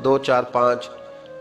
2-4-5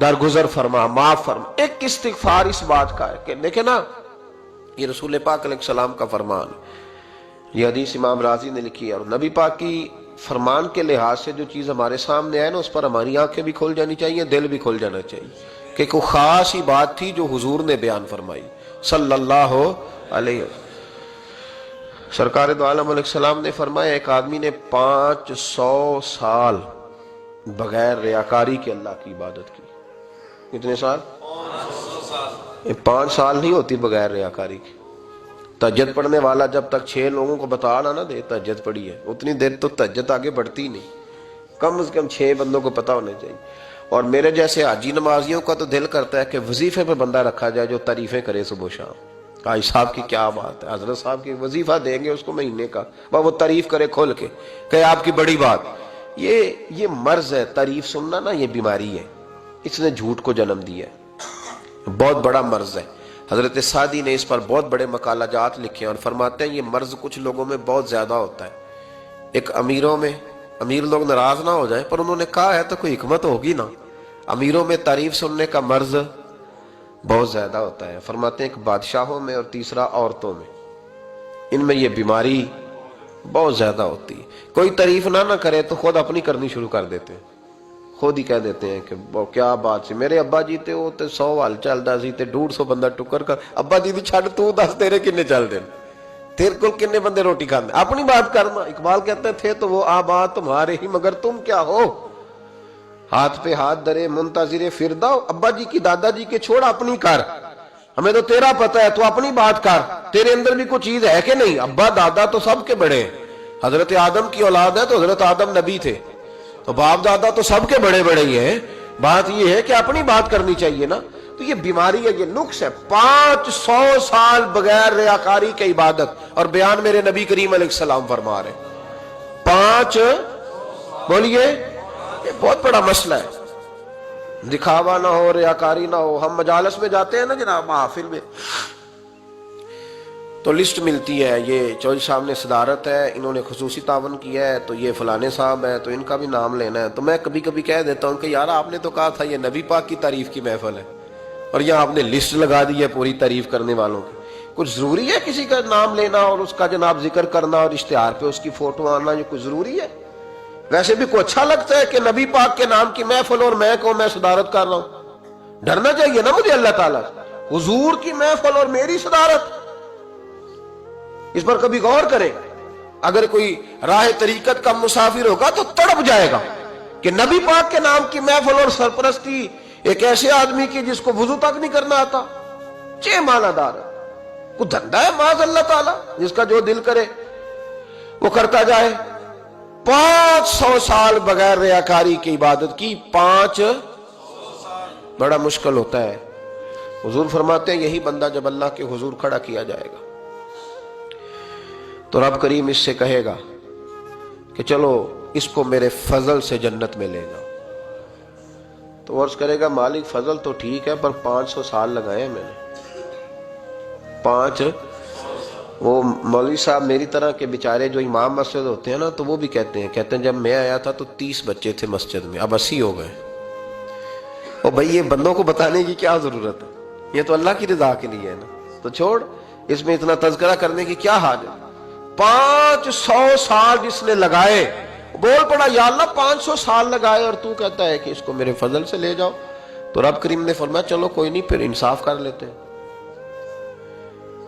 درگزر فرما، معاف فرما۔ ایک استغفار اس بات کا ہے کہ دیکھیں نا، یہ رسول پاک علیہ السلام کا فرمان، یہ حدیث امام رازی نے لکھی ہے، اور نبی پاک کی فرمان کے لحاظ سے جو چیز ہمارے سامنے آئے نا، اس پر ہماری آنکھیں بھی کھل جانی چاہیے، دل بھی کھل جانا چاہیے کہ کوئی خاص ہی بات تھی جو حضور نے بیان فرمائی صلی اللہ علیہ وسلم۔ سرکار دو عالم علیہ السلام نے فرمایا ایک آدمی نے 500 سال بغیر ریاکاری کے اللہ کی عبادت کی۔ کتنے سال؟ 500 سال۔ یہ 5 سال نہیں ہوتی بغیر ریاکاری کی۔ تہجد پڑھنے والا جب تک 6 لوگوں کو بتا نہ دے تہجد پڑھی ہے، اتنی دیر تو تہجد آگے بڑھتی نہیں، کم از کم 6 بندوں کو پتا ہونے چاہیے۔ اور میرے جیسے حاجی نمازیوں کا تو دل کرتا ہے کہ وظیفے پہ بندہ رکھا جائے جو تعریفیں کرے صبح و شام، حاجی صاحب کی کیا بات ہے، حضرت صاحب کی وظیفہ دیں گے اس کو مہینے کا، وہ تعریف کرے کھول کے کہ آپ کی بڑی بات۔ یہ مرض ہے، تعریف سننا نا، یہ بیماری ہے، اس نے جھوٹ کو جنم دیا ہے، بہت بڑا مرض ہے۔ حضرت سعدی نے اس پر بہت بڑے مقالہ جات لکھے ہیں اور فرماتے ہیں یہ مرض کچھ لوگوں میں بہت زیادہ ہوتا ہے۔ ایک امیروں میں، امیر لوگ ناراض نہ ہو جائیں پر انہوں نے کہا ہے تو کوئی حکمت ہوگی نا، امیروں میں تعریف سننے کا مرض بہت زیادہ ہوتا ہے۔ فرماتے ہیں ایک بادشاہوں میں اور تیسرا عورتوں میں، ان میں یہ بیماری بہت زیادہ ہوتی ہے۔ کوئی تعریف نہ کرے تو خود اپنی کرنی شروع کر دیتے ہیں، خود ہی کہہ دیتے ہیں کہ کیا بات سی، میرے ابا جی تے وہ تے 100 حال چلدا سی تے 150 بندہ ٹکر کر، ابا جی دی چھڑ تو دس تیرے کنے چل دین، تیرے کو کنے بندے روٹی کھاندے، اپنی بات کرنا۔ اقبال کہتے تھے تو وہ آبا تمہارے ہی مگر تم کیا ہو، ہاتھ پہ ہاتھ درے منتظر فرداؤ، ابا جی کی دادا جی کے چھوڑ اپنی کر، ہمیں تو تیرا پتہ ہے تو اپنی بات کر، تیرے اندر بھی کوئی چیز ہے کہ نہیں۔ ابا دادا تو سب کے بڑے ہیں، حضرت آدم کی اولاد ہے تو حضرت آدم نبی تھے، تو باپ دادا تو سب کے بڑے بڑے ہی ہیں، بات یہ ہے کہ اپنی بات کرنی چاہیے نا۔ تو یہ بیماری ہے، یہ نقص ہے، 500 سال بغیر ریاکاری کی عبادت، اور بیان میرے نبی کریم علیہ السلام فرما رہے 5، بولیے، یہ بہت بڑا مسئلہ ہے، دکھاوا نہ ہو، ریاکاری نہ ہو۔ ہم مجالس میں جاتے ہیں نا جناب، محافل میں، تو لسٹ ملتی ہے، یہ چودھری صاحب نے صدارت ہے، انہوں نے خصوصی تعاون کیا ہے، تو یہ فلانے صاحب ہے تو ان کا بھی نام لینا ہے۔ تو میں کبھی کبھی کہہ دیتا ہوں کہ یار آپ نے تو کہا تھا یہ نبی پاک کی تعریف کی محفل ہے، اور یہاں آپ نے لسٹ لگا دی ہے پوری تعریف کرنے والوں کی۔ کچھ ضروری ہے کسی کا نام لینا اور اس کا جناب ذکر کرنا اور اشتہار پہ اس کی فوٹو آنا، یہ کچھ ضروری ہے؟ ویسے بھی کوئی اچھا لگتا ہے کہ نبی پاک کے نام کی محفل اور میں صدارت کر رہا ہوں؟ ڈرنا چاہیے نا مجھے اللہ تعالیٰ، حضور کی محفل اور میری صدارت، اس پر کبھی غور کریں۔ اگر کوئی راہ طریقت کا مسافر ہوگا تو تڑپ جائے گا کہ نبی پاک کے نام کی محفل اور سرپرستی ایک ایسے آدمی کی جس کو وضو تک نہیں کرنا آتا، چھ معنی دار ہے، کوئی دھندا ہے معاذ اللہ تعالیٰ، جس کا جو دل کرے وہ کرتا جائے۔ 500 سال بغیر ریاکاری کی عبادت کی، 500 بڑا مشکل ہوتا ہے۔ حضور فرماتے ہیں یہی بندہ جب اللہ کے حضور کھڑا کیا جائے گا تو رب کریم اس سے کہے گا کہ چلو اس کو میرے فضل سے جنت میں لے جاؤ، تو عرض کرے گا مالک فضل تو ٹھیک ہے پر 500 سال لگائے میں نے، 5۔ وہ مولوی صاحب میری طرح کے بیچارے جو امام مسجد ہوتے ہیں نا، تو وہ بھی کہتے ہیں جب میں آیا تھا تو 30 بچے تھے مسجد میں، اب 80 ہو گئے۔ اور بھائی یہ بندوں کو بتانے کی کیا ضرورت ہے، یہ تو اللہ کی رضا کے لیے ہے نا، تو چھوڑ اس میں اتنا تذکرہ کرنے کی کیا حاجت۔ 500 سال جس نے لگائے، بول پڑا یا اللہ 500 سال لگائے اور تو کہتا ہے کہ اس کو میرے فضل سے لے جاؤ، تو رب کریم نے فرمایا چلو کوئی نہیں، پھر انصاف کر لیتے ہیں،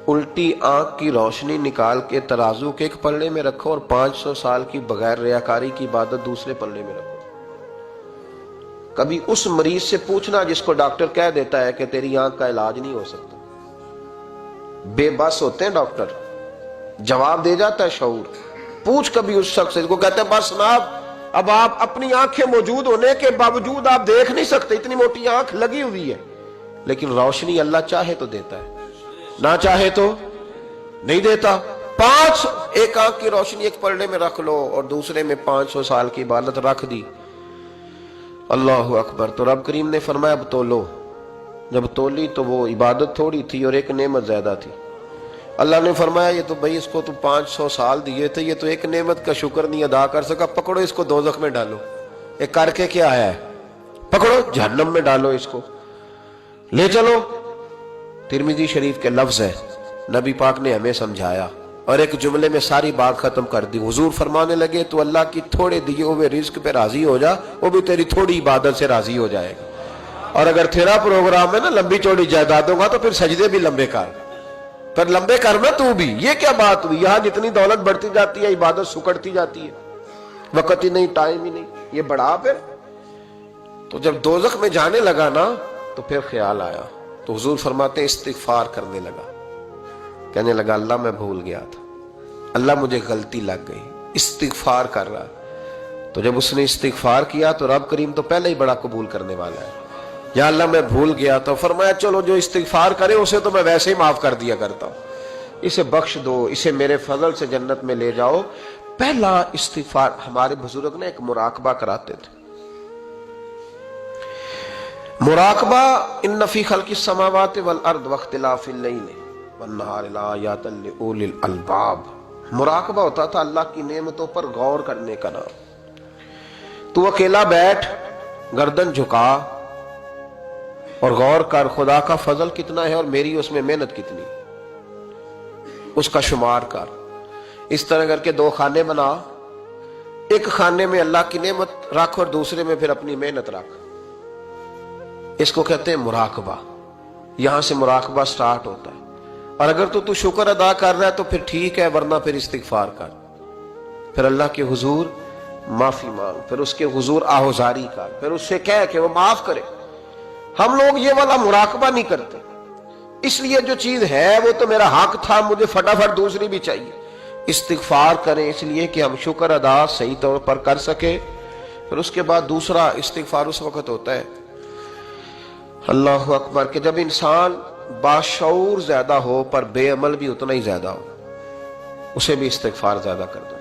الٹی آنکھ کی روشنی نکال کے ترازو کے ایک پلڑے میں رکھو اور 500 سال کی بغیر ریاکاری کی عبادت دوسرے پلڑے میں رکھو۔ کبھی اس مریض سے پوچھنا جس کو ڈاکٹر کہہ دیتا ہے کہ تیری آنکھ کا علاج نہیں ہو سکتا، بے بس ہوتے ہیں ڈاکٹر، جواب دے جاتا ہے شعور۔ پوچھ کبھی اس شخص سے کو کہتے ہیں بس جناب اب آپ اپنی آنکھیں موجود ہونے کے باوجود آپ دیکھ نہیں سکتے، اتنی موٹی آنکھ لگی ہوئی ہے، لیکن روشنی اللہ چاہے تو دیتا ہے، نہ چاہے تو نہیں دیتا۔ 5 ایک آنکھ کی روشنی ایک پلڑے میں رکھ لو اور دوسرے میں 500 سال کی عبادت رکھ دی، اللہ اکبر۔ تو رب کریم نے فرمایا اب تولو، جب تولی تو وہ عبادت تھوڑی تھی اور ایک نعمت زیادہ تھی۔ اللہ نے فرمایا یہ تو بھائی اس کو تو 500 سال دیے تھے، یہ تو ایک نعمت کا شکر نہیں ادا کر سکا، پکڑو اس کو دوزخ میں ڈالو۔ یہ کر کے کیا آیا ہے؟ پکڑو جہنم میں ڈالو اس کو، لے چلو۔ ترمذی شریف کے لفظ ہے، نبی پاک نے ہمیں سمجھایا اور ایک جملے میں ساری بات ختم کر دی۔ حضور فرمانے لگے تو اللہ کی تھوڑے دیے ہوئے رزق پہ راضی ہو جا، وہ بھی تیری تھوڑی عبادت سے راضی ہو جائے گا۔ اور اگر تیرا پروگرام ہے نا لمبی چوڑی جائیدادوں کا، تو پھر سجدے بھی لمبے کر، پھر لمبے کرنا تو بھی۔ یہ کیا بات ہوئی؟ یہاں جتنی دولت بڑھتی جاتی ہے عبادت سکڑتی جاتی ہے، وقت ہی نہیں، ٹائم ہی نہیں، یہ بڑھا پھر۔ تو جب دوزخ میں جانے لگا نا تو پھر خیال آیا، تو حضور فرماتے ہیں استغفار کرنے لگا، کہنے لگا اللہ میں بھول گیا تھا، اللہ مجھے غلطی لگ گئی، استغفار کر رہا۔ تو جب اس نے استغفار کیا تو رب کریم تو پہلے ہی بڑا قبول کرنے والا ہے۔ یا اللہ میں بھول گیا، تو فرمایا چلو جو استغفار کرے اسے تو میں ویسے ہی معاف کر دیا کرتا ہوں، اسے بخش دو، اسے میرے فضل سے جنت میں لے جاؤ۔ پہلا استغفار، ہمارے بزرگ نے ایک مراقبہ کراتے تھے، مراقبہ ان فی خلق السماوات والارض واختلاف اللیل والنہار لآیات لأولی الالباب۔ مراقبہ ہوتا تھا اللہ کی نعمتوں پر غور کرنے کا نام۔ تو اکیلا بیٹھ، گردن جھکا اور غور کر خدا کا فضل کتنا ہے اور میری اس میں محنت کتنی، اس کا شمار کر۔ اس طرح کر کے دو خانے بنا، ایک خانے میں اللہ کی نعمت رکھ اور دوسرے میں پھر اپنی محنت رکھ۔ اس کو کہتے ہیں مراقبہ۔ یہاں سے مراقبہ سٹارٹ ہوتا ہے۔ اور اگر تو شکر ادا کر رہا ہے تو پھر ٹھیک ہے، ورنہ پھر استغفار کر، پھر اللہ کے حضور معافی مانگ، پھر اس کے حضور آہوزاری کر، پھر اس سے کہہ کہ وہ معاف کرے۔ ہم لوگ یہ والا مراقبہ نہیں کرتے، اس لیے جو چیز ہے وہ تو میرا حق تھا، مجھے فٹافٹ دوسری بھی چاہیے۔ استغفار کریں اس لیے کہ ہم شکر ادا صحیح طور پر کر سکے۔ پھر اس کے بعد دوسرا استغفار اس وقت ہوتا ہے اللہ اکبر کہ جب انسان باشعور زیادہ ہو پر بے عمل بھی اتنا ہی زیادہ ہو، اسے بھی استغفار زیادہ کر دو۔